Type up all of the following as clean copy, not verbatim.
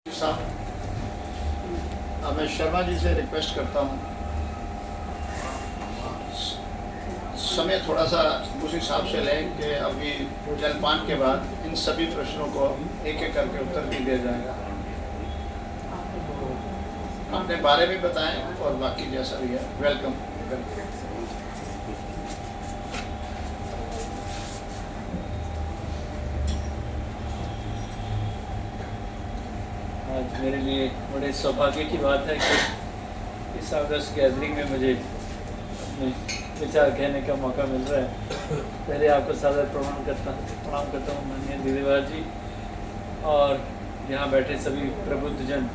अब मैं शर्मा जी से रिक्वेस्ट करता हूँ, समय थोड़ा सा उस हिसाब से लें कि अभी जलपान के बाद इन सभी प्रश्नों को एक एक करके उत्तर भी दिया जाएगा। अपने बारे में बताएं और बाकी जैसा भी है। वेलकम। आज मेरे लिए बड़े सौभाग्य की बात है कि इस अगस्त गैदरिंग में मुझे अपने विचार कहने का मौका मिल रहा है। पहले आपको सादर प्रणाम करता हूँ माननीय दीदीवार जी और यहाँ बैठे सभी प्रबुद्ध जन।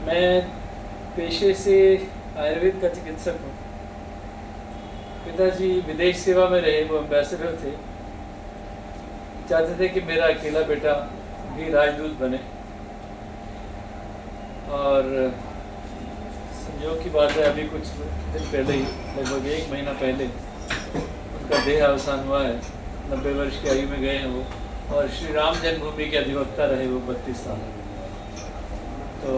मैं पेशे से आयुर्वेद का चिकित्सक हूँ। पिताजी विदेश सेवा में रहे, वो एम्बेसडर थे। चाहते थे कि मेरा अकेला बेटा भी राजदूत बने और संयोग की बात है, अभी कुछ दिन पहले ही, लगभग 1 महीना पहले उनका देह अवसान हुआ है। 90 वर्ष की आयु में गए हैं वो, और श्री राम जन्मभूमि के अधिवक्ता रहे वो 32 साल। तो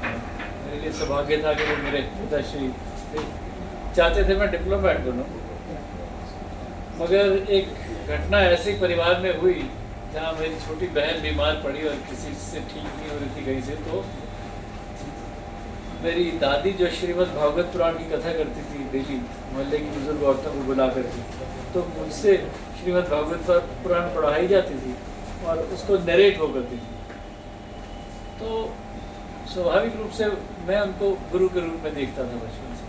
मेरे लिए सौभाग्य था कि वो मेरे पिताश्री चाहते थे मैं डिप्लोमेट बनूं, मगर एक घटना ऐसे परिवार में हुई जहाँ मेरी छोटी बहन बीमार पड़ी और किसी से ठीक नहीं हो रही थी कहीं से। तो मेरी दादी जो श्रीमद् भागवत पुराण की कथा करती थी डेली, मोहल्ले की बुजुर्ग औरतों को बुला करके, तो मुझसे श्रीमद् भागवत पुराण पढ़ाई जाती थी और उसको नरेट वो करती थी। तो स्वाभाविक रूप से मैं उनको गुरु के रूप में देखता था बचपन से।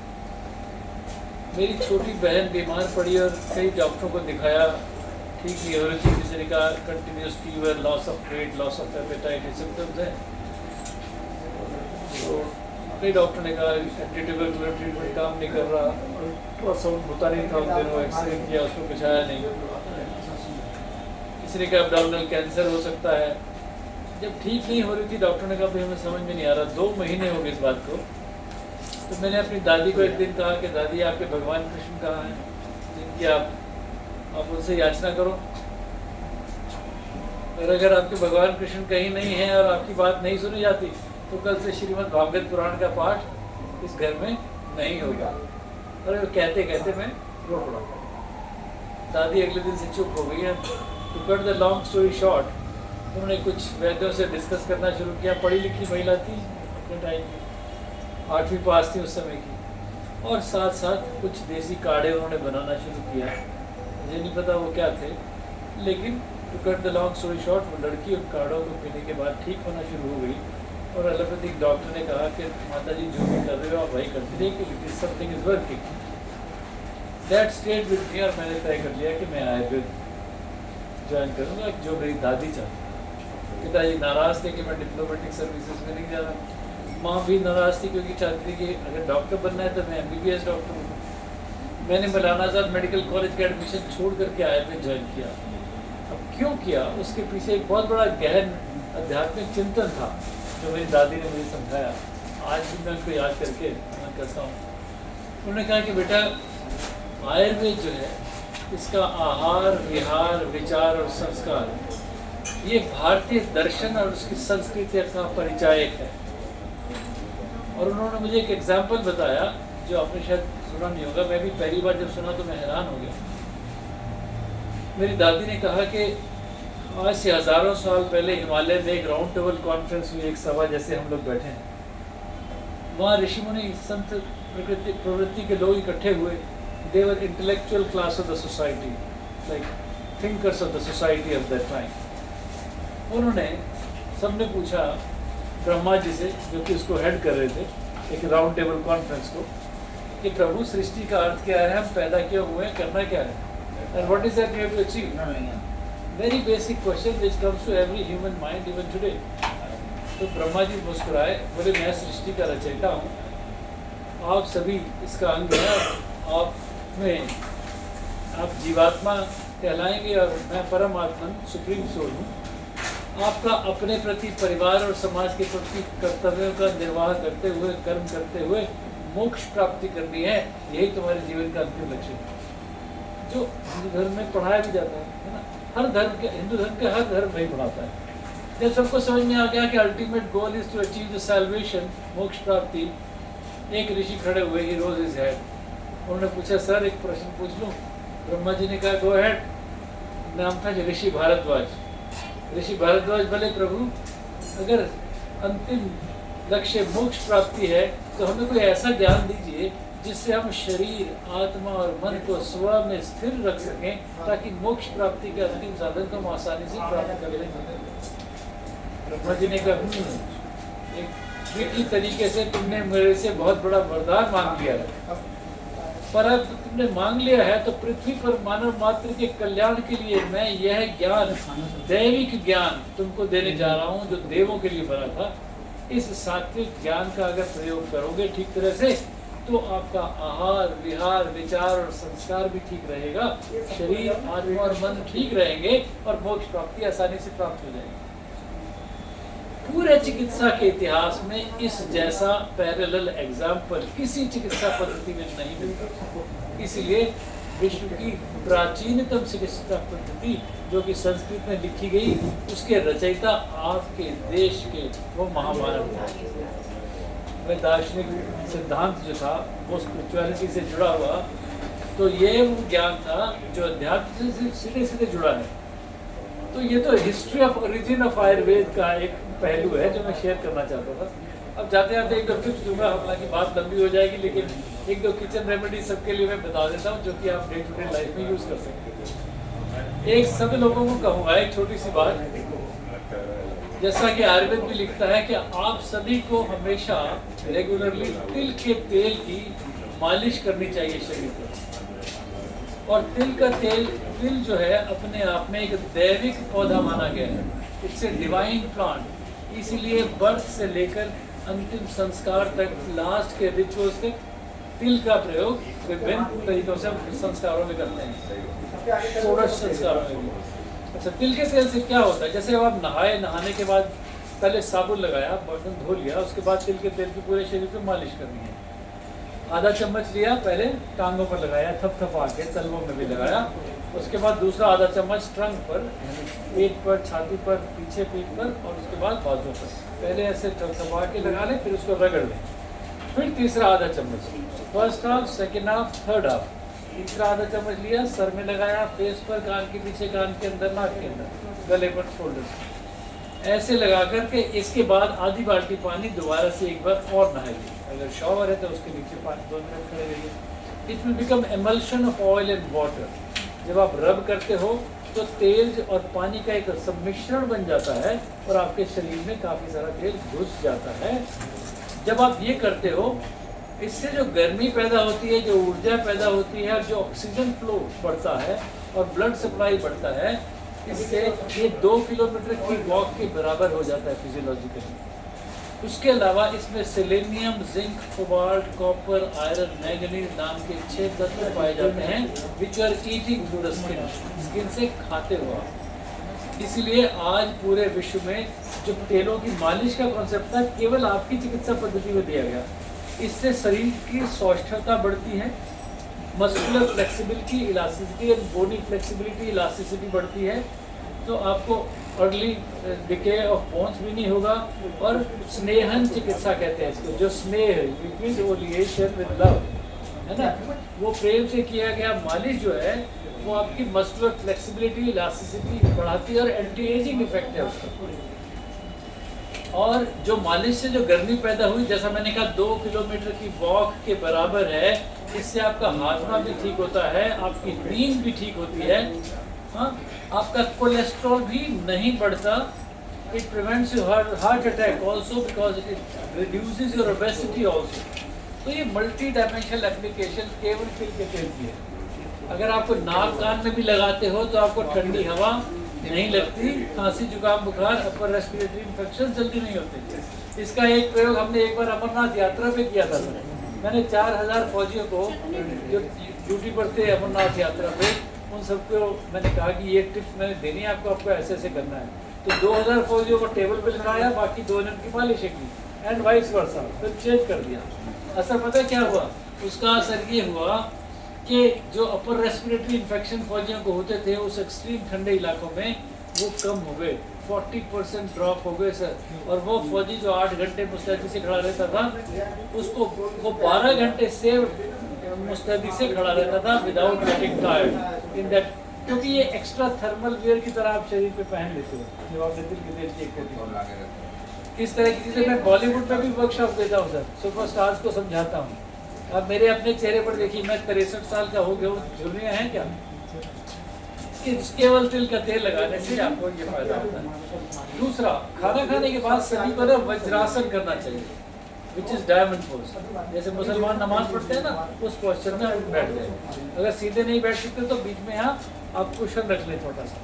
मेरी छोटी बहन बीमार पड़ी और कई डॉक्टरों को दिखाया, ठीक नहीं हो रही थी। किसी ने कहा continuous fever, loss of weight, loss of appetite, ये सिम्टम्स हैं। तो कई डॉक्टर ने कहा एंटीट्यूबरकुलर ट्रीटमेंट काम नहीं कर रहा, अल्ट्रासाउंड होता नहीं था उन दिनों, एक्सरे किया उसमें कुछ आया नहीं। किसी ने कहा एब्डोमिनल कैंसर हो सकता है। जब ठीक नहीं हो रही थी, डॉक्टर ने कहा भाई हमें समझ में नहीं आ रहा, 2 महीने हो गए इस बात को। तो मैंने अपनी दादी को एक दिन कहा कि दादी आपके भगवान कृष्ण कहाँ हैं, जिनकी आप उनसे याचना करो। और अगर आपके भगवान कृष्ण कहीं नहीं है और आपकी बात नहीं सुनी जाती, तो कल से श्रीमद् भागवत पुराण का पाठ इस घर में नहीं होगा। और वो कहते कहते मैं रो पड़ा। दादी अगले दिन से चुप हो गई है। To cut the long story short, उन्होंने कुछ वैद्यों से डिस्कस करना शुरू किया। पढ़ी लिखी महिला थी अपने टाइम की, 8वीं पास थी उस समय की, और साथ साथ कुछ देसी काढ़े उन्होंने बनाना शुरू किया। मुझे नहीं पता वो क्या थे, लेकिन to cut the long story short, वो लड़की उन काढ़ों को पीने के बाद ठीक होना शुरू हो गई। और एलोपैथिक डॉक्टर ने कहा कि माता जी जो भी कर रहे हो आप वही करते रहिए, कि it is something is working. That state with me, और मैंने तय कर लिया कि मैं आयुर्वेद ज्वाइन करूँगा, जो मेरी दादी चाहती। पिताजी नाराज़ थे कि मैं डिप्लोमेटिक सर्विसेज में नहीं जा रहा। माँ भी नाराज़ थी क्योंकि चाहती थी कि अगर डॉक्टर बनना है तो मैं MBBS डॉक्टर हूँ। मैंने मौलाना आज़ाद मेडिकल कॉलेज का एडमिशन छोड़ करके आयुर्वेद ज्वाइन किया। अब क्यों किया, उसके पीछे एक बहुत बड़ा गहन आध्यात्मिक चिंतन था जो मेरी दादी ने मुझे समझाया। आज भी मैं उनको याद करके मैं करता हूँ। उन्होंने कहा कि बेटा आयुर्वेद जो है, इसका आहार विहार विचार और संस्कार, ये भारतीय दर्शन और उसकी संस्कृति का परिचायक है। और उन्होंने मुझे एक एग्जाम्पल बताया जो आपने शायद सुना नहीं होगा। मैं भी पहली बार जब सुना तो मैं हैरान हो गया। मेरी दादी ने कहा कि आज से हज़ारों साल पहले हिमालय में एक राउंड टेबल कॉन्फ्रेंस हुई, एक सभा जैसे हम लोग बैठे हैं। वहाँ ऋषि मुनि संत प्रवृत्ति के लोग इकट्ठे हुए। They were intellectual class of the society, like thinkers of the society of that time. उन्होंने सबने पूछा ब्रह्मा जी से, जो कि उसको हेड कर रहे थे एक राउंड टेबल कॉन्फ्रेंस को, कि प्रभु सृष्टि का अर्थ क्या है, हम पैदा क्यों हुए, करना क्या है, and what is that we have to achieve? Very basic question which comes to every human mind even today. तो ब्रह्मा जी मुस्कुराए, बोले मैं सृष्टि का रचयिता हूँ, आप सभी इसका अंग हैं, आप जीवात्मा कहलाएंगे और मैं परमात्मा सुप्रीम सोल हूँ। आपका अपने प्रति, परिवार और समाज के प्रति कर्तव्यों का निर्वाह करते हुए, कर्म करते हुए मोक्ष प्राप्ति करनी है, यही तुम्हारे जीवन का अंतिम लक्ष्य है। जो हिंदू धर्म में पढ़ाया भी जाता है ना। हर धर्म के, हिंदू धर्म के हर धर्म नहीं पढ़ाता है। जब सबको समझ में आ गया कि ultimate goal is to achieve the salvation, मोक्ष प्राप्ति, एक ऋषि खड़े हुए, ही रोज हिज हेड। उन्होंने पूछा, सर एक प्रश्न पूछ लूं? ब्रह्मा जी ने कहा, गो हेड। नाम था ऋषि भारद्वाज। ऋषि भारद्वाज, भले प्रभु, अगर अंतिम लक्ष्य मोक्ष प्राप्ति है तो हमें कोई ऐसा ज्ञान दीजिए जिससे हम शरीर, आत्मा और मन को स्व में स्थिर रख सकें, ताकि मोक्ष प्राप्ति के अंतिम साधन को हम आसानी से प्राप्त कर लें। ब्रह्मा जी ने कहा, एक ट्रिकी तरीके से तुमने मेरे से बहुत बड़ा वरदान मांग लिया है, पर अब तुमने मांग लिया है तो पृथ्वी पर मानव मात्र के कल्याण के लिए मैं यह ज्ञान, दैविक ज्ञान तुमको देने जा रहा हूँ जो देवों के लिए बना था। इस सात्विक ज्ञान का अगर प्रयोग करोगे ठीक तरह से तो आपका आहार, विहार, विचार और संस्कार भी ठीक रहेगा, शरीर, आत्मा और मन ठीक रहेंगे और मोक्ष प्राप्ति आसानी से प्राप्त हो जाएगी। पूरे चिकित्सा के इतिहास में इस जैसा पैरेलल एग्जाम्पल किसी चिकित्सा पद्धति में नहीं मिलता। इसलिए विश्व की प्राचीनतम चिकित्सा पद्धति जो कि संस्कृत में लिखी गई, उसके रचयिता आपके देश के वो महामानव थे। वह दार्शनिक सिद्धांत जो था वो स्पिरिचुअलिटी से जुड़ा हुआ, तो ये वो ज्ञान था जो अध्यात्म से सीधे सीधे जुड़ा है। तो ये तो history of origin of Ayurveda का एक पहलू है जो मैं शेयर करना चाहता था। अब जाते जाते एक दो टिप्स दूंगा, हालांकि बात लंबी हो जाएगी, लेकिन एक दो किचन रेमेडी सबके लिए मैं बता देता हूँ जो कि आप डे टू डे लाइफ में यूज़ कर सकते हैं। एक सभी लोगों को कहूँगा एक छोटी सी बात, जैसा कि आयुर्वेद भी लिखता है कि आप सभी को हमेशा रेगुलरली तिल के तेल की मालिश करनी चाहिए शरीर पर। और तिल का तेल, तिल जो है अपने आप में एक दैविक पौधा माना गया है, इट्स ए डिवाइन प्लांट। इसीलिए बर्थ से लेकर अंतिम संस्कार तक, लास्ट के रिचुअल्स तक तिल का प्रयोग विभिन्न तरीकों से हम संस्कारों में करते हैं, षोडश संस्कारों में भी। अच्छा, तिल के तेल से क्या होता है? जैसे अब आप नहाने के बाद पहले साबुन लगाया, बर्तन धो लिया, उसके बाद तिल के तेल की पूरे शरीर पे मालिश करनी है। आधा चम्मच लिया, पहले टांगों पर लगाया, थपथपा के तलवों में भी लगाया, उसके बाद दूसरा आधा चम्मच ट्रंक पर, पेट पर, छाती पर, पीछे पीठ पर, और उसके बाद बाजुओं पर। पहले ऐसे थपथपा के लगा लें, फिर उसको रगड़ लें। फिर तीसरा आधा चम्मच, first half, second half, third half. तीसरा आधा चम्मच लिया, सर में लगाया, फेस पर, कान के पीछे, कान के अंदर, नाक के अंदर, गले पर, शोल्डर, ऐसे लगा करके इसके बाद आधी बाल्टी पानी दोबारा से एक बार और नहाइए। अगर शॉवर है तो उसके नीचे 5-2 मिनट खड़े रहिए। It will become emulsion of oil and water. जब आप रब करते हो तो तेल और पानी का एक सम्मिश्रण बन जाता है और आपके शरीर में काफ़ी सारा तेल घुस जाता है। जब आप ये करते हो, इससे जो गर्मी पैदा होती है, जो ऊर्जा पैदा होती है, जो ऑक्सीजन फ्लो बढ़ता है और ब्लड सप्लाई बढ़ता है, इससे ये 2 किलोमीटर की वॉक के बराबर हो जाता है फिजियोलॉजिकली। उसके अलावा इसमें selenium, zinc, cobalt, copper, iron, manganese नाम के 6 तत्व पाए जाते हैं, which are eating through the skin, skin से खाते हुआ। इसीलिए आज पूरे विश्व में जो तेलों की मालिश का कॉन्सेप्ट था, केवल आपकी चिकित्सा पद्धति में दिया गया। इससे शरीर की सौष्ठवता बढ़ती है, muscular flexibility, elasticity and body flexibility, elasticity बढ़ती है, तो आपको अर्ली डिके ऑफ बोन्स भी नहीं होगा। और स्नेहन चिकित्सा कहते हैं इसको, जो स्नेह, लिक्विड ओलिएशन विद लव है ना, वो प्रेम से किया गया मालिश जो है वो आपकी मस्कुलर फ्लेक्सिबिलिटी, इलास्टिसिटी बढ़ाती है और एंटी एजिंग इफेक्ट है उसका। और जो मालिश से जो गर्मी पैदा हुई, जैसा मैंने कहा 2 किलोमीटर की वॉक के बराबर है, इससे आपका हाजमा भी ठीक होता है, आपकी नींद भी ठीक होती है, हाँ, आपका कोलेस्ट्रॉल भी नहीं बढ़ता। It prevents your heart attack also because it reduces your obesity also. तो ये मल्टी डायमेंशनल एप्लीकेशन केवल तिल के तेल की है। अगर आपको नाक कान में भी लगाते हो तो आपको ठंडी हवा नहीं लगती, खांसी, जुकाम, बुखार, अपर रेस्पिरेटरी इन्फेक्शन जल्दी नहीं होते। इसका एक प्रयोग हमने एक बार अमरनाथ यात्रा पे किया था। मैंने 4000 फौजियों को जो ड्यूटी पर थे अमरनाथ यात्रा पे, उन सबको मैंने कहा कि ये टिप्स मैंने देनी है आपको, आपको ऐसे ऐसे करना है। तो 2000 फौजियों को टेबल पे लगाया, बाकी 2 जन की मालिश की, एंड वाइस वर्सा, फिर चेंज कर दिया। असर पता क्या हुआ? उसका असर ये हुआ कि जो अपर रेस्पिरेटरी इन्फेक्शन फौजियों को होते थे उस एक्सट्रीम ठंडे इलाकों में, वो कम हो गए। 40% ड्रॉप हो गए सर। और वो फौजी जो 8 घंटे मुस्तैदी से खड़ा रहता था, उसको वो 12 घंटे से मुस्तैदी से खड़ा रहता था without getting tired in that, क्योंकि ये एक्स्ट्रा थर्मल वेयर की तरह आप शरीर पे पहन लेते हो जब आप दिल की तेल चेक करते हो। इस तरह की चीज़ें मैं बॉलीवुड में भी वर्कशॉप देता हूँ सर, सुपरस्टार्स को समझाता हूँ। अब मेरे अपने चेहरे पर देखिए, मैं 63 साल का हो गया हूँ, झुर्रियाँ हैं क्या? केवल तिल का तेल लगाने से आपको ये फायदा होता है। दूसरा, खाना खाने के बाद सभी को ना वज्रासन करना चाहिए, विच इज डायमंड पोज। जैसे मुसलमान नमाज पढ़ते हैं ना, उस पोस्चर में आप बैठ जाए। अगर सीधे नहीं बैठ सकते तो बीच में यहाँ आप कुशन रख लें छोटा सा।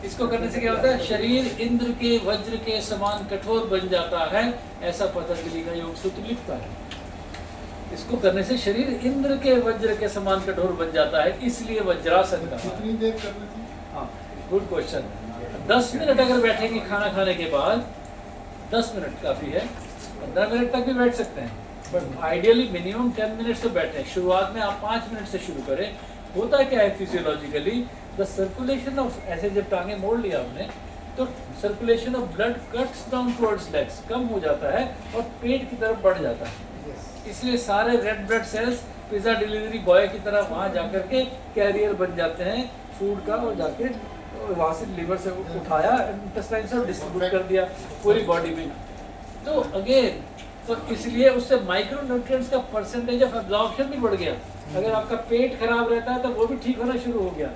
इसको करने से क्या होता है? शरीर इंद्र के वज्र के समान कठोर बन जाता है, ऐसा पतंजलि का योग सूत्र लिखता है। इसको करने से शरीर इंद्र के वज्र के समान कठोर बन जाता है, इसलिए वज्रासन का। कितनी देर करनी थी? हाँ, गुड क्वेश्चन। 10 मिनट अगर बैठेंगे खाना खाने के बाद, 10 मिनट काफ़ी है, 15 मिनट तक भी बैठ सकते हैं, बट आइडियली मिनिमम 10 मिनट से बैठें। शुरुआत में आप 5 मिनट से शुरू करें। होता क्या है फिजियोलॉजिकली, द सर्कुलेशन ऑफ, ऐसे जब टांगे मोड़ लिया आपने तो circulation of blood cuts down towards legs, कम हो जाता है और पेट की तरफ बढ़ जाता है। इसलिए सारे red blood cells pizza delivery boy की तरह वहाँ जाकर के कैरियर बन जाते हैं फूड का, और जाके वहाँ से लीवर से उठाया, इंटेस्टाइन से डिस्ट्रीब्यूट कर दिया पूरी बॉडी में। तो अगेन, तो इसलिए उससे माइक्रो न्यूट्रिएंट्स का परसेंटेज ऑफ एब्जॉर्प्शन भी बढ़ गया। अगर आपका पेट खराब रहता है तो वो भी ठीक होना शुरू हो गया।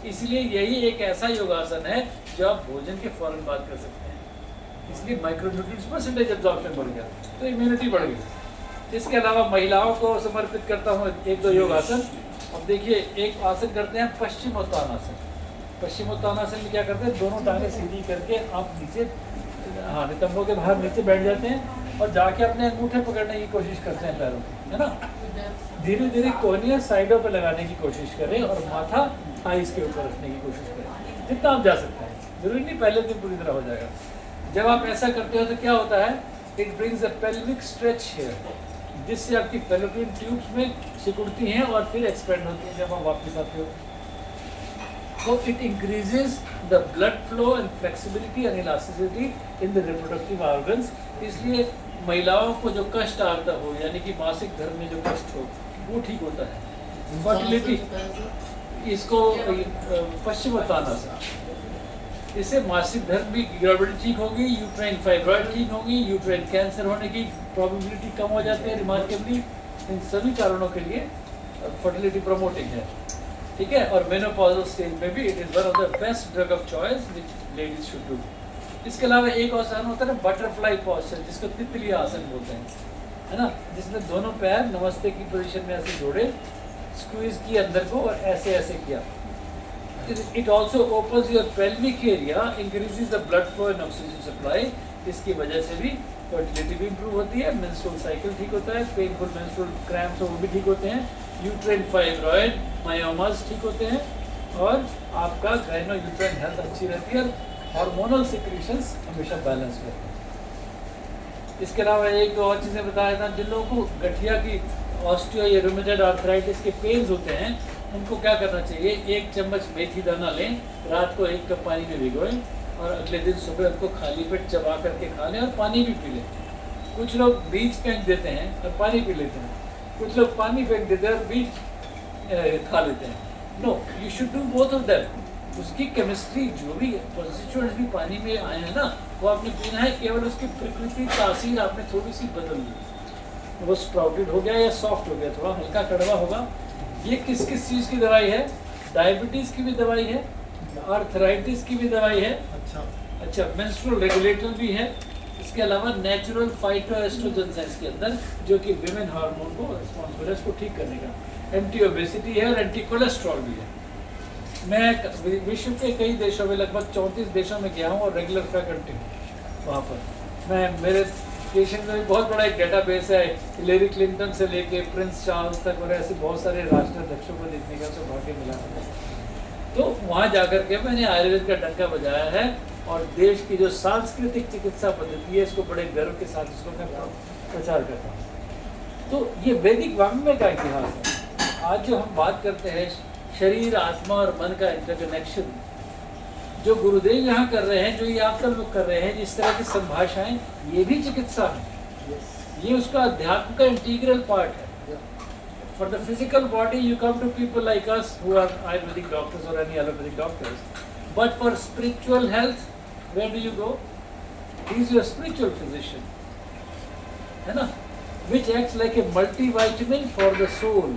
इसलिए यही एक ऐसा योगासन है जो आप भोजन के फौरन बाद कर सकते हैं। इसलिए माइक्रो न्यूट्रिएंट्स परसेंटेज एब्जॉर्प्शन बढ़ गया, तो इम्यूनिटी बढ़ गई। इसके अलावा महिलाओं को समर्पित करता हूँ 1-2 योगासन। अब देखिए, एक आसन करते हैं पश्चिमोत्तानासन। पश्चिमोत्तानासन में क्या करते हैं? दोनों टांगें सीधी करके आप नीचे, हाँ, नितंबों के बाहर नीचे बैठ जाते हैं और जाके अपने अंगूठे पकड़ने की कोशिश करते हैं पैरों की, है ना। धीरे धीरे कोहनियाँ साइडों पर लगाने की कोशिश करें और माथा थाइस के ऊपर रखने की कोशिश करें, जितना आप जा सकते हैं। जरूरी नहीं पहले दिन पूरी तरह हो जाएगा। जब आप ऐसा करते हो तो क्या होता है? It brings a pelvic stretch here, जिससे आपकी फैलोपियन ट्यूब्स में सिकुड़ती हैं और फिर एक्सपेंड होती हैं जब आप वापस आते हो। तो it increases the blood flow and flexibility and elasticity in the reproductive organs. इसलिए महिलाओं को जो कष्ट आता हो, यानी कि मासिक धर्म में जो कष्ट हो, वो ठीक होता है। फर्टिलिटी, इसको पश्चिमोत्तानासन, इससे मासिक धर्म की गड़बड़ी ठीक होगी, यूट्राइन फाइब्रॉइड ठीक होगी, यूट्राइन कैंसर होने की प्रोबेबिलिटी कम हो जाती है रिमार्केबली। इन सभी कारणों के लिए फर्टिलिटी प्रमोटिंग है, ठीक है। और मेनोपॉजल स्टेज में भी it is one of the best drug of choice which ladies should do. इसके अलावा एक आसन होता है ना, बटरफ्लाई पॉस्चर, जिसको तितली आसन बोलते हैं, है ना, जिसमें दोनों पैर नमस्ते की पोजीशन में ऐसे जोड़े, स्क्वीज की अंदर को और ऐसे ऐसे किया। It also opens your pelvic area, increases the blood flow and oxygen supply। इसकी वजह से भी फर्टिलिटी भी इम्प्रूव होती है, मेंस्ट्रुअल साइकिल ठीक होता है, पेनफुल मेंस्ट्रुअल क्रैम्प्स वो भी ठीक होते हैं, यूट्राइन फाइब्रॉइड मायोमास ठीक होते हैं, और आपका गाइनो यूट्राइन हेल्थ अच्छी रहती है, हार्मोनल सिक्रीशंस हमेशा बैलेंस रहते हैं। इसके अलावा एक और चीज़ें बताया था, जिन लोगों को गठिया की ऑस्टियो या रूमेटॉइड आर्थराइटिस के पेन्स होते हैं, उनको क्या करना चाहिए? 1 चम्मच मेथी दाना लें, रात को 1 कप पानी में भिगोएं और अगले दिन सुबह उनको खाली पेट चबा करके खा लें और पानी भी पी लें। कुछ लोग बीज फेंक देते हैं और पानी पी लेते हैं, कुछ लोग पानी फेंक देते हैं और बीज खा लेते हैं। No, you should do both of that. उसकी केमिस्ट्री, जो भी कॉन्स्टिट्यूएंट्स भी पानी में आए हैं ना, वो आपने पीना है, केवल उसकी प्रकृति तासीर आपने थोड़ी सी बदल दी। वो स्प्राउटेड हो गया या सॉफ्ट हो गया, थोड़ा हल्का कड़वा होगा। ये किस किस चीज़ की दवाई है? डायबिटीज़ की भी दवाई है, आर्थराइटिस की भी दवाई है, अच्छा मेंस्ट्रुअल रेगुलेटर भी है। इसके अलावा नेचुरल फाइटोएस्ट्रोजेंस है इसके अंदर, जो कि विमेन हार्मोन को रिस्पॉन्सिबल है, इसको ठीक करने का। एंटी ओबेसिटी है और एंटी कोलेस्ट्रॉल भी है। मैं विश्व के कई देशों में, लगभग 34 देशों में गया हूँ और रेगुलर फैकल्टी हूँ वहाँ पर। मैं, मेरे पेशेंट में भी बहुत बड़ा एक डेटाबेस है, हिलेरी क्लिंटन से लेके प्रिंस चार्ल्स तक, और ऐसे बहुत सारे राष्ट्राध्यक्षों को देखने का सौभाग्य मिला। तो वहाँ जाकर के मैंने आयुर्वेद का डंका बजाया है, और देश की जो सांस्कृतिक चिकित्सा पद्धति है, इसको बड़े गर्व के साथ इसको मैं प्रचार करता हूँ। तो ये वैदिक वाङ्मय का इतिहास है। आज जो हम बात करते हैं शरीर, आत्मा और मन का इंटरकनेक्शन, जो गुरुदेव यहाँ कर रहे हैं, जो ये आप सब लोग कर रहे हैं, जिस तरह की संभाषाएं, ये भी चिकित्सा है। ये उसका अध्यात्म का इंटीग्रल पार्ट है। For the physical body, you come to people like us who are Ayurvedic doctors or any allopathic doctors. But for spiritual health, where do you go? He is your spiritual physician, है ना? Which acts like a multivitamin for the soul.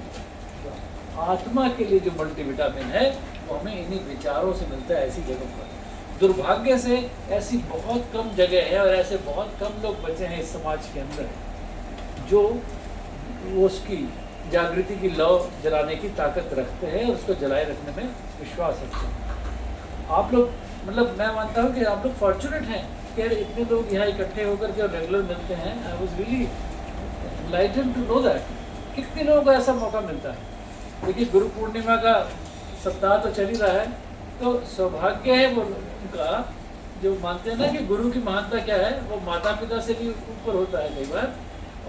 आत्मा के लिए जो multivitamin है, वो हमें इन्हीं विचारों से मिलता है ऐसी जगह पर। दुर्भाग्य से ऐसी बहुत कम जगह है और ऐसे बहुत कम लोग बचे हैं इस समाज के अंदर जो उसकी जागृति की लौ जलाने की ताकत रखते हैं और उसको जलाए रखने में विश्वास रखते हैं। आप लोग, मतलब मैं मानता हूँ कि आप लोग फॉर्चुनेट हैं कि यार इतने लोग यहाँ इकट्ठे होकर के रेगुलर मिलते हैं। I was really enlightened to know that. कितने लोगों को ऐसा मौका मिलता है। देखिए, गुरु पूर्णिमा का सप्ताह तो चल ही रहा है, तो सौभाग्य है वो उनका जो मानते हैं ना कि गुरु की महानता क्या है, वो माता पिता से भी ऊपर होता है कई बार,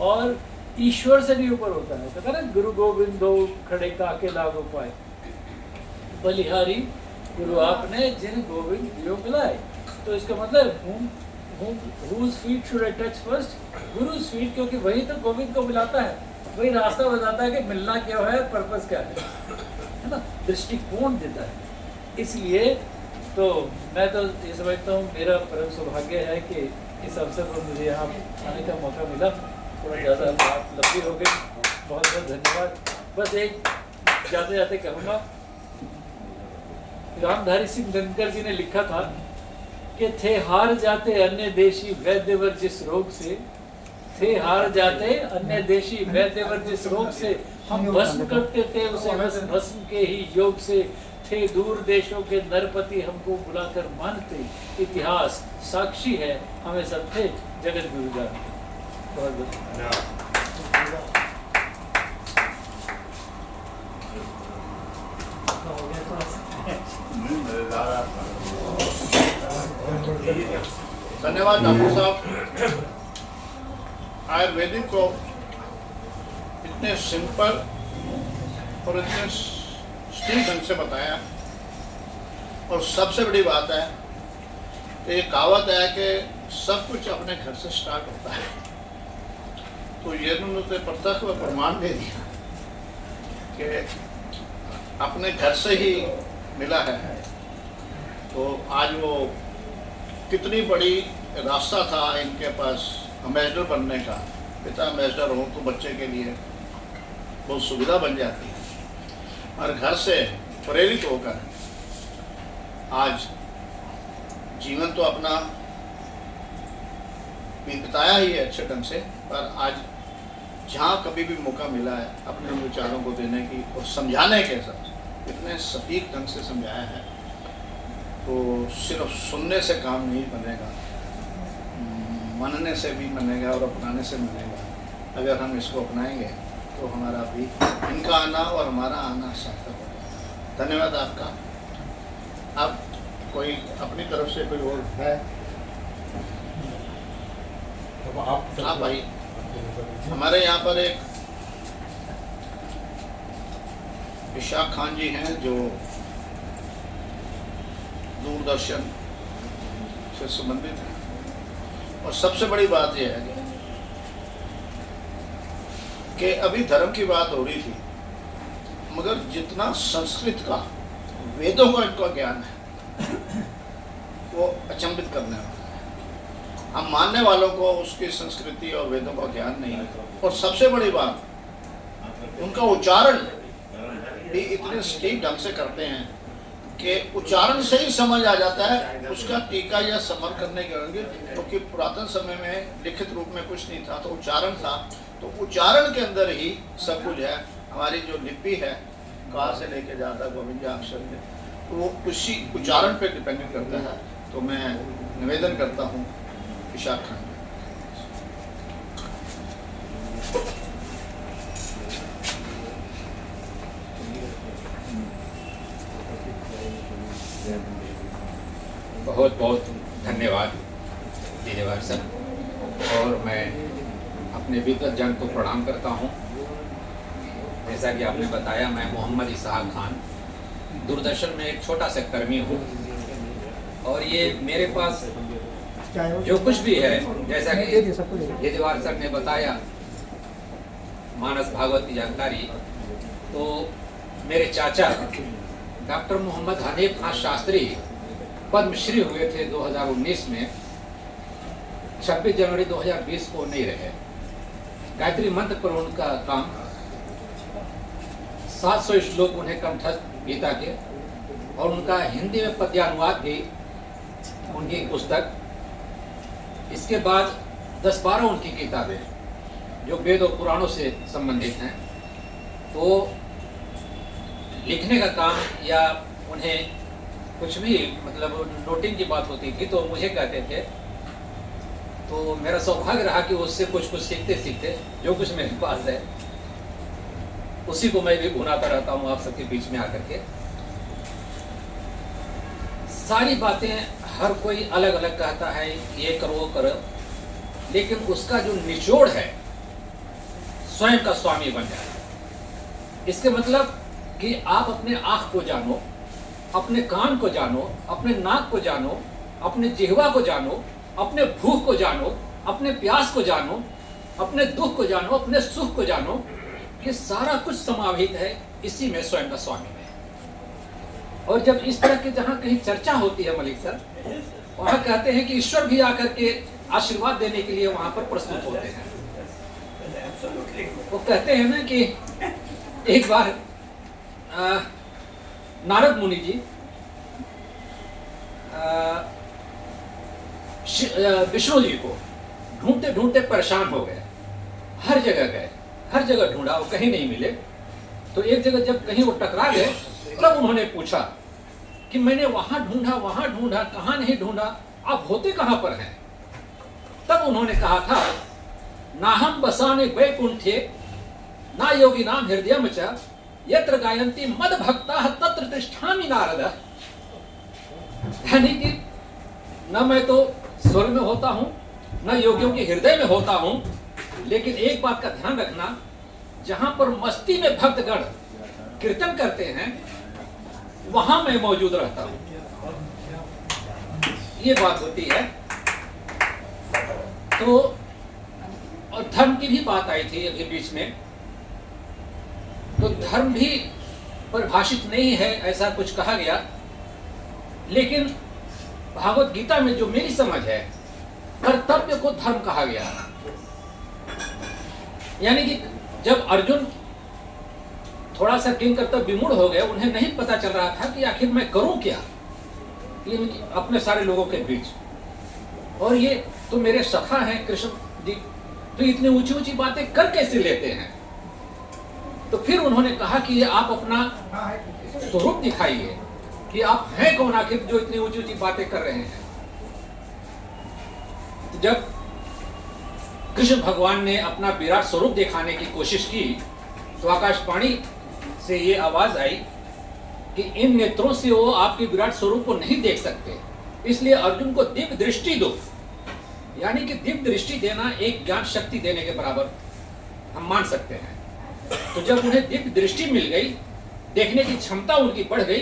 और ईश्वर से भी ऊपर होता है। कहता है ना, गुरु गोविंद दो खड़े काके लागो पाए, बलिहारी गुरु आपने जिन गोविंद दियो मिलाए। तो इसका मतलब whose feet should I touch first? Guru's feet, क्योंकि वही तो गोविंद को मिलाता है, वही रास्ता बताता है कि मिलना क्या है, पर्पस क्या है ना, दृष्टिकोण देता है। इसलिए तो मैं तो ये समझता हूँ, मेरा परम सौभाग्य है कि इस अवसर पर मुझे यहाँ आने का मौका मिला। थोड़ा ज़्यादा बात लंबी हो गई, बहुत बहुत धन्यवाद। बस एक जाते जाते कहूँगा, रामधारी सिंह दिनकर जी ने लिखा था कि थे हार जाते अन्य देशी वैद्यवर जिस रोग से, थे हार जाते अन्य देशी वैद्यवर जिस रोग से, हम भस्म करते थे उसे भस्म के ही योग से, थे दूर देशों के नरपति हमको बुलाकर मानते, इतिहास साक्षी है हमें सब थे जगत गुरु जानते। बहुत बहुत धन्यवाद डॉक्टर साहब। आयुर्वेदिक को इतने सिंपल और इतने स्टील ढंग से बताया। और सबसे बड़ी बात है कि ये कहावत है कि सब कुछ अपने घर से स्टार्ट होता है। तो ये उन्होंने प्रत्यक्ष व प्रमाण दे दिया कि अपने घर से ही मिला है। तो आज वो कितनी बड़ी रास्ता था इनके पास एम्बेसडर बनने का। पिता एम्बेसडर हो तो बच्चे के लिए बहुत सुविधा बन जाती है। और घर से प्रेरित होकर आज जीवन तो अपना बिताया ही है अच्छे ढंग से, पर आज जहाँ कभी भी मौका मिला है अपने विचारों को देने की और समझाने के साथ इतने सटीक ढंग से समझाया है। तो सिर्फ सुनने से काम नहीं बनेगा, मानने से भी बनेगा और अपनाने से बनेगा। अगर हम इसको अपनाएंगे तो हमारा भी इनका आना और हमारा आना सार्थक हो जाएगा। धन्यवाद आपका। अब कोई अपनी तरफ से कोई और है? हाँ भाई, हमारे यहाँ पर एक इशाक खान जी हैं जो दूरदर्शन से संबंधित हैं। और सबसे बड़ी बात यह है कि अभी धर्म की बात हो रही थी, मगर जितना संस्कृत का वेदों का इनका ज्ञान है वो अचंभित करने वाला है। हम मानने वालों को उसकी संस्कृति और वेदों का ज्ञान नहीं है। और सबसे बड़ी बात, उनका उच्चारण भी इतने सटीक ढंग से करते हैं कि उच्चारण से ही समझ आ जाता है उसका टीका या समर करने के होंगे। क्योंकि पुरातन समय में लिखित रूप में कुछ नहीं था, तो उच्चारण था। तो उच्चारण के अंदर ही सब कुछ है। हमारी जो लिपि है, कहाँ से लेके जाता गोविंद अक्षर में, तो वो उसी उच्चारण पे डिपेंड करता है। तो मैं निवेदन करता हूँ इशाक खान। बहुत बहुत धन्यवाद दीनेवार सर। और मैं अपने विगत जन को प्रणाम करता हूँ। जैसा कि आपने बताया, मैं मोहम्मद इसहाक खान दूरदर्शन में एक छोटा सा कर्मी हूँ। और ये मेरे पास जो कुछ भी है, जैसा कि यदुवार सर ने बताया मानस भागवत की जानकारी, तो मेरे चाचा डॉक्टर मोहम्मद हनीफ खान शास्त्री पद्मश्री हुए थे 2019 में, 26 जनवरी 2020 को नहीं रहे। गायत्री मंत्र पर उनका काम, 700 श्लोक उन्हें कंठस्थ गीता के, और उनका हिंदी में पद्यानुवाद भी उनकी पुस्तक। इसके बाद 10-12 उनकी किताबें जो वेद और पुराणों से संबंधित हैं। तो लिखने का काम या उन्हें कुछ भी मतलब नोटिंग की बात होती थी तो मुझे कहते थे, तो मेरा सौभाग्य रहा कि उससे कुछ कुछ सीखते सीखते जो कुछ मेरे पास है उसी को मैं भी भुनाता रहता हूँ आप सबके बीच में आकर के। सारी बातें हर कोई अलग अलग कहता है, ये करो वो करो, लेकिन उसका जो निचोड़ है स्वयं का स्वामी बन जाए। इसके मतलब कि आप अपने आँख को जानो, अपने कान को जानो, अपने नाक को जानो, अपने जिह्वा को जानो, अपने भूख को जानो, अपने प्यास को जानो, अपने दुख को जानो, अपने सुख को जानो, कि सारा कुछ समाहित है इसी में, स्वयं का स्वामी में। और जब इस तरह की जहाँ कहीं चर्चा होती है मलिक सर, वहाँ कहते हैं कि ईश्वर भी आकर के आशीर्वाद देने के लिए वहाँ पर प्रस्तुत होते हैं। वो कहते हैं ना कि एक बार नारद मुनि जी विष्णु जी को ढूंढते ढूंढते परेशान हो गए, हर जगह गए, हर जगह ढूंढा, वो कहीं नहीं मिले। तो एक जगह जब कहीं वो टकरा गए तब उन्होंने पूछा कि मैंने वहां ढूंढा, कहां नहीं ढूंढा, आप होते कहां पर हैं? तब उन्होंने कहा था, नाहम बसाने वैकुंठे ना योगी नाम हृदय च यत्र गायन्ति मद भक्ता तत्र तिष्ठामि नारद। यानी कि न मैं तो स्वर्ग में होता हूं, न योगियों के हृदय में होता हूं, लेकिन एक बात का ध्यान रखना, जहां पर मस्ती में भक्तगण कीर्तन करते हैं वहां मैं मौजूद रहता हूं। ये बात होती है। तो और धर्म की भी बात आई थी अभी बीच में, तो धर्म भी परिभाषित नहीं है ऐसा कुछ कहा गया, लेकिन भागवत गीता में जो मेरी समझ है, कर्तव्य को धर्म कहा गया। यानी कि जब अर्जुन थोड़ा सा किंग कर्तव्य विमूढ़ हो गए, उन्हें नहीं पता चल रहा था कि आखिर मैं करूं क्या अपने सारे लोगों के बीच, और ये तो मेरे सखा हैं कृष्ण जी, तो इतनी ऊंची ऊंची बातें कर कैसे लेते हैं? तो फिर उन्होंने कहा कि ये आप अपना स्वरूप दिखाइए कि आप हैं कौन आखिर जो इतनी ऊंची ऊंची बातें कर रहे हैं। तो जब कृष्ण भगवान ने अपना विराट स्वरूप दिखाने की कोशिश की तो आकाशवाणी से ये आवाज आई कि इन नेत्रों से वो आपके विराट स्वरूप को नहीं देख सकते, इसलिए अर्जुन को दिव्य दृष्टि दो। यानी कि दिव्य दृष्टि देना एक ज्ञान शक्ति देने के बराबर हम मान सकते हैं। तो जब उन्हें दिव्य दृष्टि मिल गई, देखने की क्षमता उनकी बढ़ गई,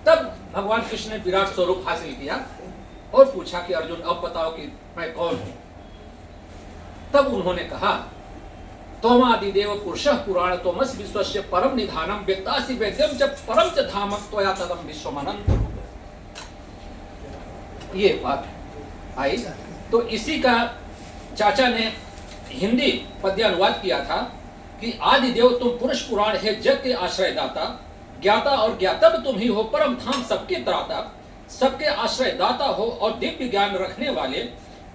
तब भगवान कृष्ण ने विराट स्वरूप हासिल किया और पूछा कि अर्जुन अब बताओ कि मैं कौन हूं। तब उन्होंने कहा, तोमादिदेव पुरुषः पुराण तोमस विश्वस्य परम निधानम वेत्तासि वेद्यम च परम च धामं त्वया तदं विश्वमनंत। ये बात आई। तो इसी का चाचा ने हिंदी पद्य अनुवाद किया था कि आदि देव तुम पुरुष पुराण है, जग के आश्रयदाता, ज्ञाता और ज्ञातव्य तुम ही हो, परम धाम सबके त्राता, सबके आश्रयदाता हो और दिव्य ज्ञान रखने वाले,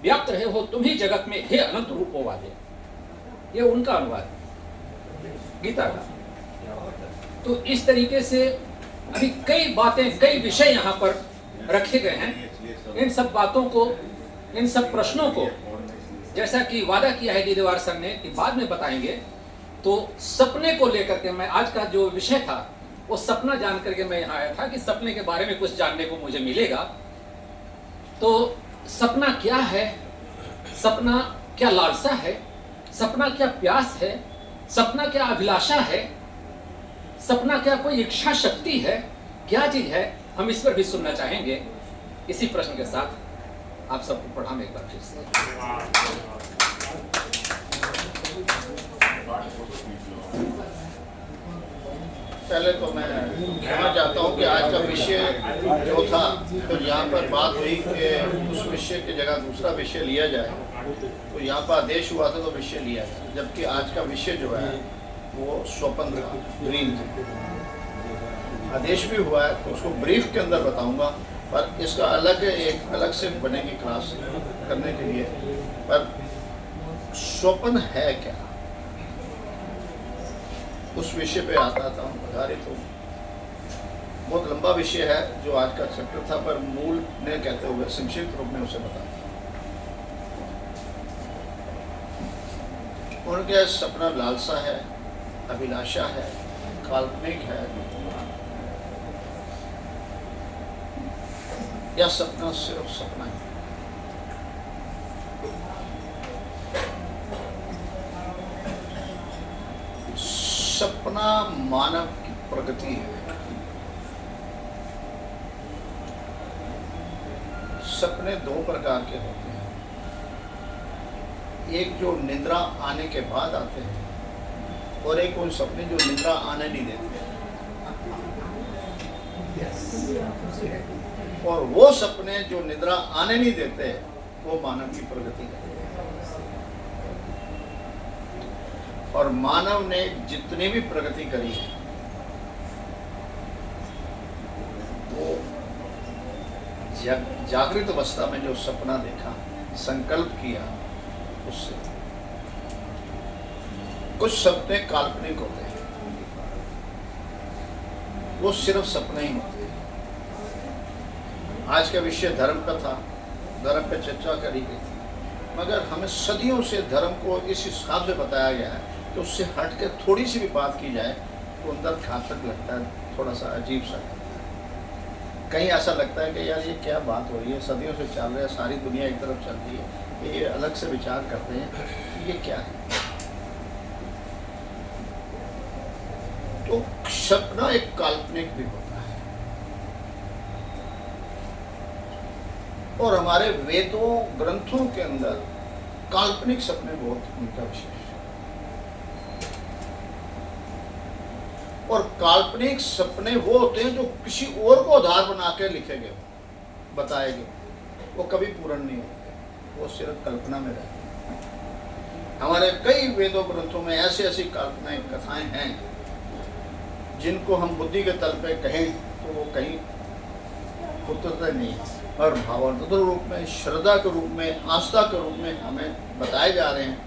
व्याप्त रहे हो तुम ही जगत में, हे अनंत रूपों वाले। ये उनका अनुवाद गीता का। तो इस तरीके से अभी कई बातें, कई विषय यहाँ पर रखे गए हैं। इन सब बातों को, इन सब प्रश्नों को, जैसा कि वादा किया है दीदेवार सर ने कि बाद में बताएंगे, तो सपने को लेकर के मैं, आज का जो विषय था वो सपना जान करके मैं यहाँ आया था कि सपने के बारे में कुछ जानने को मुझे मिलेगा। तो सपना क्या है, सपना क्या लालसा है, सपना क्या प्यास है, सपना क्या अभिलाषा है, सपना क्या कोई इच्छा शक्ति है, क्या चीज है, हम इस पर भी सुनना चाहेंगे। इसी प्रश्न के साथ आप सबको पढ़ा मैं एक बार फिर से। पहले तो मैं कहना चाहता हूँ कि आज का विषय जो था, तो यहाँ पर बात हुई कि उस विषय की जगह दूसरा विषय लिया जाए, तो यहाँ पर आदेश हुआ था तो विषय लिया जाए, जबकि आज का विषय जो है वो स्वप्न था, ड्रीम था। आदेश भी हुआ है तो उसको ब्रीफ के अंदर बताऊंगा, पर इसका अलग से बनेगी क्लास करने के लिए। पर स्वप्न है क्या, उस विषय पे आता था आधारित हूँ। बहुत लंबा विषय है जो आज का चैप्टर था, पर मूल ने कहते हुए संक्षिप्त रूप में उसे बताया। उनके सपना लालसा है, अभिलाषा है, काल्पनिक है, या सपना सिर्फ सपना है। सपना मानव की प्रगति है। सपने दो प्रकार के होते हैं, एक जो निद्रा आने के बाद आते हैं, और एक उन सपने जो निद्रा आने नहीं देते। और वो सपने जो निद्रा आने नहीं देते, वो मानव की प्रगति है। और मानव ने जितनी भी प्रगति करी है, वो जागृत अवस्था में जो सपना देखा, संकल्प किया, उससे। कुछ सपने काल्पनिक होते हैं, वो सिर्फ सपने ही होते हैं। आज का विषय धर्म का था, धर्म पे चर्चा करी गई थी, मगर हमें सदियों से धर्म को इस हिसाब से बताया गया है कि उससे हट के थोड़ी सी भी बात की जाए तो अंदर घातक लगता है, थोड़ा सा अजीब सा लगता है। कहीं ऐसा लगता है कि यार ये क्या बात हो रही है, सदियों से चल रहा है, सारी दुनिया एक तरफ चल रही है, ये अलग से विचार करते हैं, ये क्या है। तो सपना एक काल्पनिक भी होता है, और हमारे वेदों ग्रंथों के अंदर काल्पनिक सपने बहुत उनका विशेष है। और काल्पनिक सपने वो होते हैं जो किसी और को आधार बना के लिखे गए, बताए गए, वो कभी पूर्ण नहीं होते, वो सिर्फ कल्पना में रहते हैं। हमारे कई वेदों ग्रंथों में ऐसी ऐसी काल्पनिक कथाएं हैं जिनको हम बुद्धि के तल पे कहें तो वो कहीं उतरते नहीं, और भावात्मक रूप में, श्रद्धा के रूप में, आस्था के रूप में हमें बताए जा रहे हैं।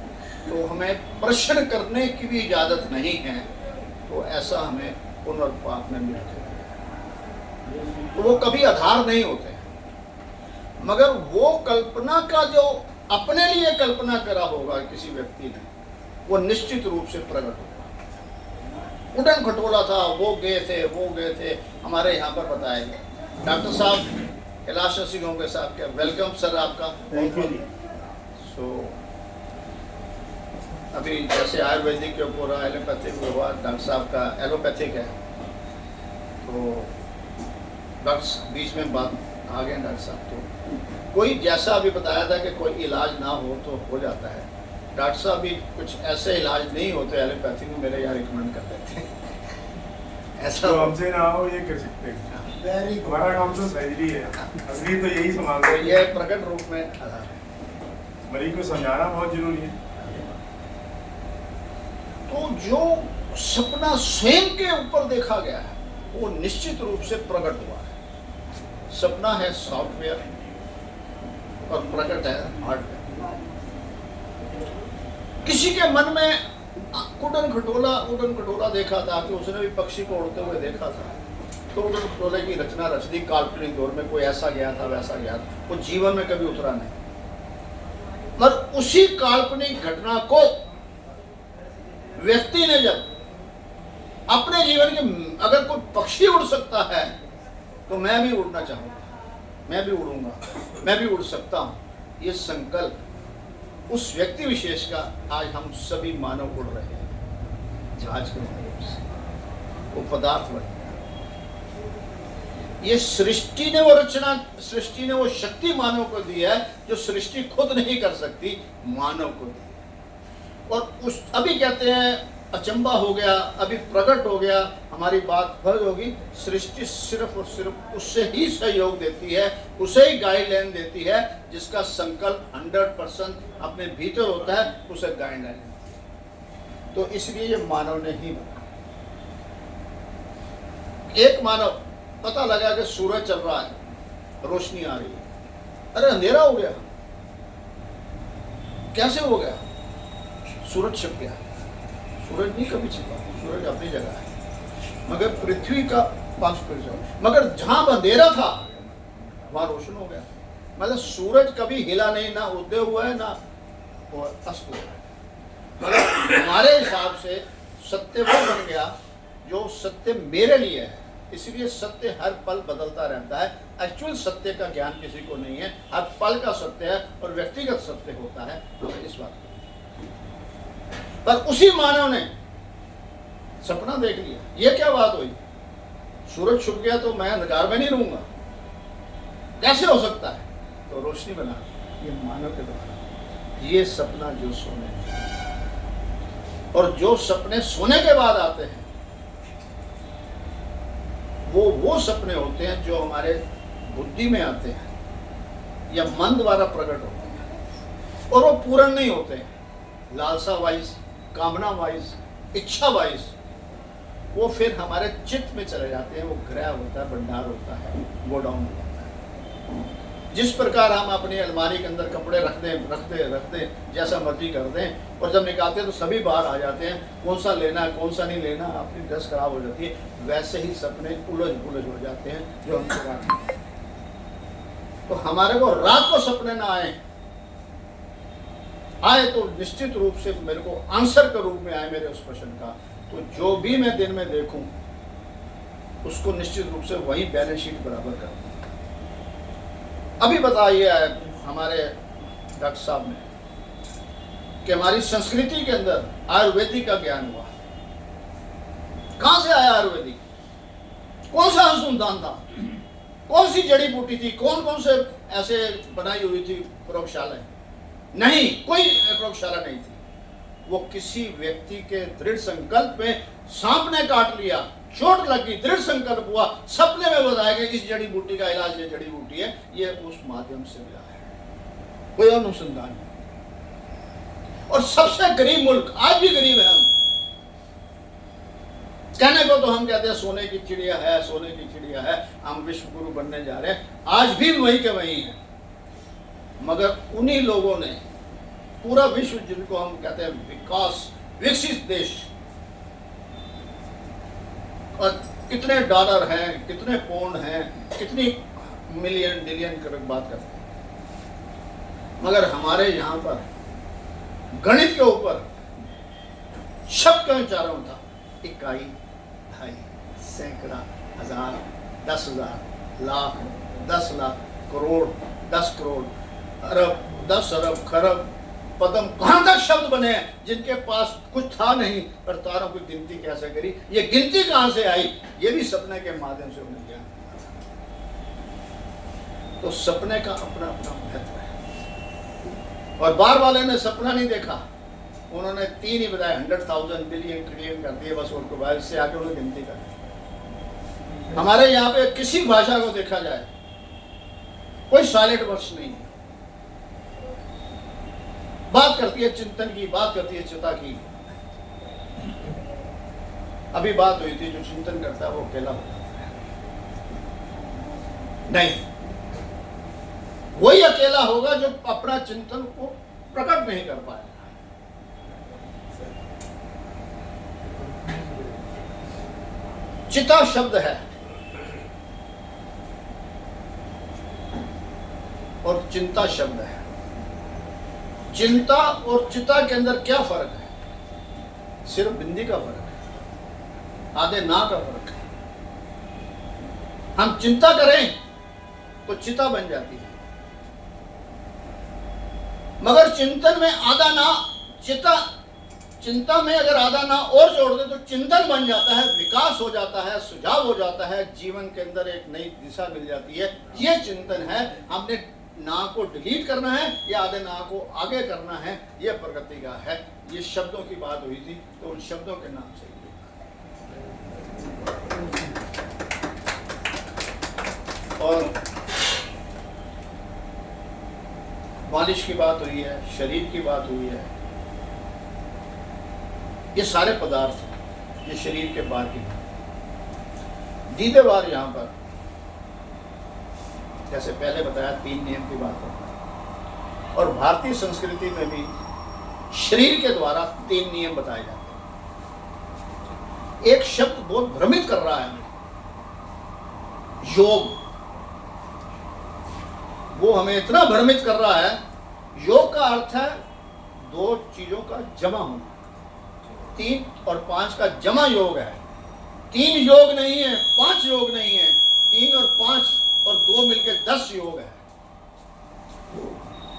तो हमें प्रश्न करने की भी इजाज़त नहीं है, तो ऐसा हमें पुनर्पाप में मिलते हैं। तो वो कभी आधार नहीं होते हैं, मगर वो कल्पना का जो अपने लिए कल्पना करा होगा किसी व्यक्ति ने, वो निश्चित रूप से प्रकट होगा। उड़न खटोला था, वो गए थे, हमारे यहाँ पर बताया गया। डॉक्टर साहब कैलाश सिंह होंगे साहब के वेलकम सर आपका। सो अभी जैसे आयुर्वेदिक के ऊपर एलोपैथिक हुआ, डॉक्टर साहब का एलोपैथिक है, तो डॉक्टर बीच में बात आ गए डॉक्टर साहब। तो कोई जैसा अभी बताया था कि कोई इलाज ना हो तो हो जाता है, डॉक्टर साहब भी कुछ ऐसे इलाज नहीं होते एलोपैथिक में, मेरे यहाँ रिकमेंड कर देते हैं। ऐसा तो हमसे ना हो ये कर सकते हैं, हमारा काम तो सर्जरी है, असली तो यही संभाल तो ये प्रकट रूप में आधार है। मरीज को समझाना बहुत जरूरी है। तो जो सपना स्वयं के ऊपर देखा गया है, वो निश्चित रूप से प्रकट हुआ है। सपना है सॉफ्टवेयर और प्रकट है हार्डवेयर। किसी के मन में उड़न खटोला देखा था कि उसने भी पक्षी को उड़ते हुए देखा था, तो उड़न खटोले की रचना रच दी काल्पनिक दौर में, कोई ऐसा गया था वैसा गया था, वो जीवन में कभी उतरा नहीं। मगर उसी काल्पनिक घटना को व्यक्ति ने जब अपने जीवन के, अगर कोई पक्षी उड़ सकता है तो मैं भी उड़ना चाहूंगा, मैं भी उड़ूंगा, मैं भी उड़ सकता हूं, ये संकल्प उस व्यक्ति विशेष का आज हम सभी मानव उड़ रहे हैं जहाज के माध्यम से, वो पदार्थ बन गया। ये सृष्टि ने वो रचना, सृष्टि ने वो शक्ति मानव को दी है जो सृष्टि खुद नहीं कर सकती, मानव को दी है। और उस अभी कहते हैं अचंबा हो गया, अभी प्रकट हो गया, हमारी बात फर्ज होगी। सृष्टि सिर्फ और सिर्फ उससे ही सहयोग देती है, उसे ही गाइडलाइन देती है जिसका संकल्प 100% अपने भीतर होता है, उसे गाइडलाइन देती है। तो इसलिए ये मानव ने ही बना। एक मानव पता लगा कि सूरज चल रहा है, रोशनी आ रही है, अरे अंधेरा हो गया, कैसे हो गया? सूरज छिप गया। सूरज नहीं कभी छिपा, सूरज अपनी जगह है, मगर पृथ्वी का मगर जहां अंधेरा था वहां रोशन हो गया। मतलब सूरज कभी हिला नहीं, ना उदय हुआ है ना अस्त हुआ है। मगर हमारे हिसाब से सत्य वो बन गया जो सत्य मेरे लिए है। इसलिए सत्य हर पल बदलता रहता है। एक्चुअल सत्य का ज्ञान किसी को नहीं है, हर पल का सत्य है और व्यक्तिगत सत्य होता है, इस बात को। पर उसी मानव ने सपना देख लिया। ये क्या बात हुई? सूरज छुप गया तो मैं अंधकार में नहीं रहूंगा, कैसे हो सकता है? तो रोशनी बना, ये मानव के द्वारा। ये सपना जो सोने, और जो सपने सोने के बाद आते हैं वो सपने होते हैं जो हमारे बुद्धि में आते हैं या मन द्वारा प्रकट होते हैं, और वो पूर्ण नहीं होते हैं। लालसा वाइज, कामना वाइज, इच्छा वाइज वो फिर हमारे चित्त में चले जाते हैं। वो ग्रह होता है, भंडार होता है, वो डाउन हो जाता है। जिस प्रकार हम अपनी अलमारी के अंदर कपड़े रखते जैसा मर्जी कर दें, और जब निकालते हैं तो सभी बाहर आ जाते हैं, कौन सा लेना है कौन सा नहीं लेना, अपनी ड्रेस खराब हो जाती है। वैसे ही सपने उलझ हो जाते हैं जो हमसे रात में। तो हमारे को रात को सपने ना आए तो निश्चित रूप से मेरे को आंसर के रूप में आए मेरे उस प्रश्न का, तो जो भी मैं दिन में देखूं उसको निश्चित रूप से वही बैलेंस शीट बराबर कर। अभी बताइए हमारे डॉक्टर साहब ने कि हमारी संस्कृति के अंदर आयुर्वेदिक का ज्ञान हुआ। कहां से आया आयुर्वेदिक? कौन सा अनुसंधान था? कौन सी जड़ी बूटी थी? कौन कौन से ऐसे बनाई हुई थी प्रयोगशालाएं? नहीं, कोई प्रयोगशाला नहीं थी। वो किसी व्यक्ति के दृढ़ संकल्प में सांप ने काट लिया, चोट लगी, दृढ़ संकल्प हुआ, सपने में बताया कि इस जड़ी बूटी का इलाज ये जड़ी बूटी है, ये उस माध्यम से मिला है। कोई अनुसंधान नहीं। और सबसे गरीब मुल्क, आज भी गरीब है हम। कहने को तो हम कहते हैं सोने की चिड़िया है, सोने की चिड़िया है, हम विश्व गुरु बनने जा रहे हैं, आज भी वही के वही है। मगर उन्हीं लोगों ने पूरा विश्व, जिनको हम कहते हैं विकसित देश, और कितने डॉलर हैं, कितने पाउंड हैं, कितनी मिलियन डिलियन की बात करते हैं, मगर हमारे यहाँ पर गणित के ऊपर शब्द का उच्चारण था। इकाई, ढाई, सैकड़ा, हजार, 10,000, लाख, 10 लाख, करोड़, 10 करोड़, अरब, 10 अरब, खरब, पदम, कहां तक शब्द बने हैं जिनके पास कुछ था नहीं, पर तारों की गिनती कैसे करी? ये गिनती कहां से आई? ये भी सपने के माध्यम से उन्हें ज्ञान। तो सपने का अपना अपना महत्व है। और बार वाले ने सपना नहीं देखा, उन्होंने 3 ही बताया, 100,000 बिलियन ट्रिलियन कर दिए, बस उनको बाद से आके उन्हें गिनती कर। हमारे यहाँ पे किसी भाषा को देखा जाए कोई साइलेंट वर्ड्स नहीं है। बात करती है चिंतन की, बात करती है चिता की। अभी बात हुई थी, जो चिंतन करता है वो अकेला हो जाता है। नहीं, वही अकेला होगा जो अपना चिंतन को प्रकट नहीं कर पाएगा। चिता शब्द है और चिंता शब्द है। चिंता और चिता के अंदर क्या फर्क है? सिर्फ बिंदी का फर्क है, आधे ना का फर्क है। हम चिंता करें तो चिता बन जाती है, मगर चिंतन में आधा ना, चिता चिंता में अगर आधा ना और जोड़ दे तो चिंतन बन जाता है, विकास हो जाता है, सुझाव हो जाता है, जीवन के अंदर एक नई दिशा मिल जाती है। ये चिंतन है। हमने ना को डिलीट करना है या आधे ना को आगे करना है, ये प्रगति का है। ये शब्दों की बात हुई थी तो उन शब्दों के नाम से और मालिश की बात हुई है, शरीर की बात हुई है। ये सारे पदार्थ ये शरीर के बाहर की दीदेवार यहाँ पर जैसे पहले बताया 3 नियम की बात होता है और भारतीय संस्कृति में भी शरीर के द्वारा 3 नियम बताए जाते हैं। एक शब्द बहुत भ्रमित कर रहा है, योग। वो हमें इतना भ्रमित कर रहा है। योग का अर्थ है 2 चीजों का जमा होना। 3 और 5 का जमा योग है। 3 योग नहीं है, 5 योग नहीं है। 3 और 5 और 2 मिलकर 10 योग है।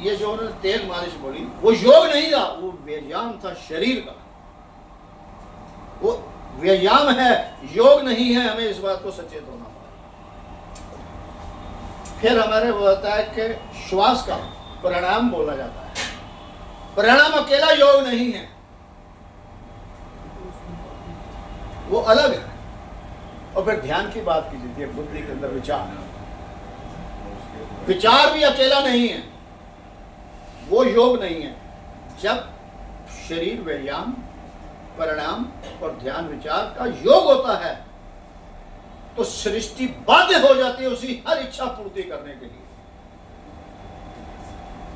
ये जो उन्होंने तेल मालिश बोली वो योग नहीं था, वो व्यायाम था शरीर का। वो व्यायाम है, योग नहीं है। हमें इस बात को सचेत होना पड़ेगा। फिर हमारे वो होता है कि श्वास का प्राणायाम बोला जाता है। प्राणायाम अकेला योग नहीं है, वो अलग है। और फिर ध्यान की बात की जाती है, बुद्धि के अंदर विचार। विचार भी अकेला नहीं है, वो योग नहीं है। जब शरीर व्यायाम, प्राणायाम और ध्यान विचार का योग होता है तो सृष्टि बाध्य हो जाती है उसी हर इच्छा पूर्ति करने के लिए।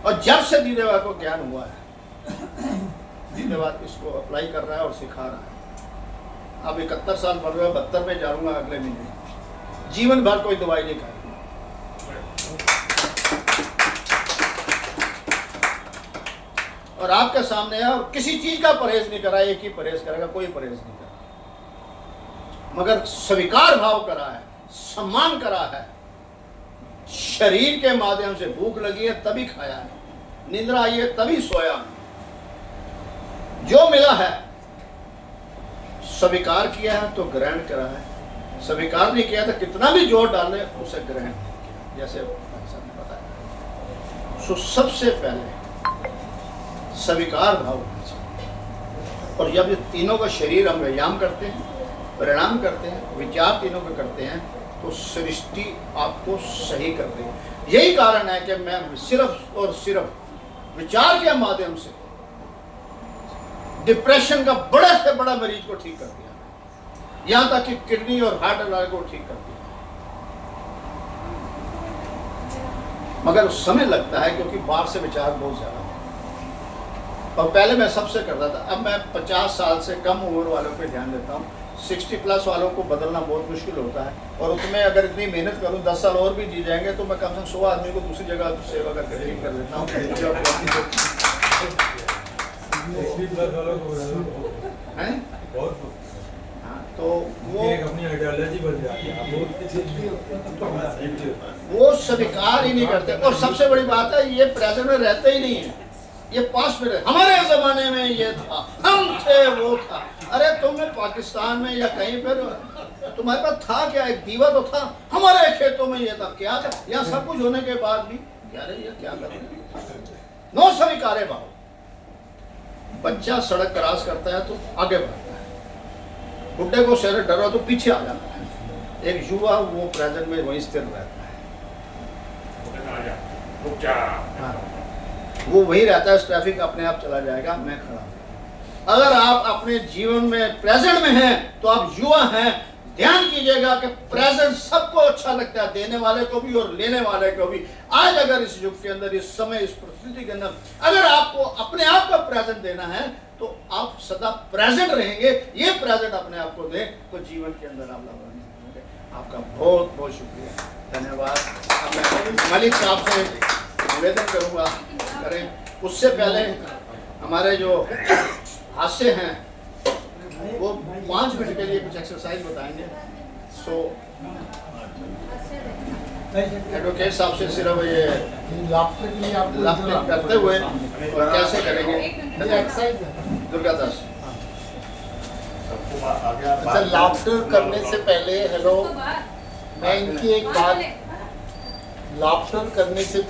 और जब से दीदेवा को ज्ञान हुआ है, दीदेवा इसको अप्लाई कर रहा है और सिखा रहा है। अब 71 साल बढ़ रहा है, 72 में जाऊंगा अगले महीने। जीवन भर कोई दवाई नहीं खाई। और आपके सामने है और किसी चीज का परहेज नहीं करा। एक ही परहेज करेगा, कोई परहेज नहीं करा, मगर स्वीकार भाव करा है, सम्मान करा है। शरीर के माध्यम से भूख लगी है तभी खाया है, निद्रा आई है तभी सोया। जो मिला है स्वीकार किया है तो ग्रहण करा है। स्वीकार नहीं किया तो कितना भी जोर डाले उसे ग्रहण नहीं किया, जैसे ने बताया। सो सबसे पहले स्वीकार भाव होना चाहिए। और जब ये तीनों का शरीर हम व्यायाम करते हैं, परिणाम करते हैं, विचार तीनों का करते हैं तो सृष्टि आपको सही कर देगी। यही कारण है कि मैं सिर्फ और सिर्फ विचार के माध्यम से डिप्रेशन का बड़े से बड़ा मरीज को ठीक कर दिया, यहां तक कि किडनी और हार्ट वाले को ठीक कर दिया। मगर समय लगता है क्योंकि बाहर से विचार बहुत ज्यादा है। और पहले मैं सबसे करता था, अब मैं 50 साल से कम उम्र वालों पे ध्यान देता हूँ। 60 प्लस वालों को बदलना बहुत मुश्किल होता है। और उसमें अगर इतनी मेहनत करूँ 10 साल और भी जी जाएंगे तो मैं कम से कम 100 आदमी को दूसरी जगह सेवा करके ठीक कर देता हूँ। हाँ, तो वो स्वीकार ही नहीं करते। और सबसे बड़ी बात है ये प्रेजेंट में रहते ही नहीं है, ये पास में रहे। हमारे जमाने में ये था, हम थे, वो था। अरे तुम्हें पाकिस्तान में या कहीं पर तुम्हारे पास था क्या? एक दीवा तो था। हमारे खेतों में ये था, क्या था? यहाँ सब कुछ होने के बाद भी यार ये क्या कर रहे हैं? नो स्वीकारे भाव। बच्चा सड़क क्रॉस करता है तो आगे बढ़ता है, बुड्ढे को शहर डर हो तो पीछे आ जाता है। एक युवा वो प्रेजेंट में वहीं स्थिर रहता है, वो वही रहता है। ट्रैफिक अपने आप चला जाएगा, मैं खड़ा हूं। अगर आप अपने जीवन में प्रेजेंट में हैं तो आप युवा हैं। ध्यान कीजिएगा कि प्रेजेंट सबको अच्छा लगता है, देने वाले को भी और लेने वाले को भी। आज अगर इस युग के अंदर, इस समय, इस परिस्थिति के अंदर अगर आपको अपने आप का प्रेजेंट देना है तो आप सदा प्रेजेंट रहेंगे। ये प्रेजेंट अपने आप को दें तो जीवन के अंदर आप लाभान्वित होंगे। आपका बहुत बहुत शुक्रिया, धन्यवाद। अब मैं मलिक साहब से निवेदन करूंगा करें। उससे पहले हमारे जो हास्य हैं वो 5 मिनट के लिए कुछ एक्सरसाइज बताएंगे। सो एडवोकेट साहब से सिर्फ ये लाफ्टिंग करते हुए और कैसे करेंगे दुर्गा दास। आपको आ गया अच्छा, लाफ्टर करने से पहले, हेलो, मैं इनकी एक बात, लाफ्टर करने से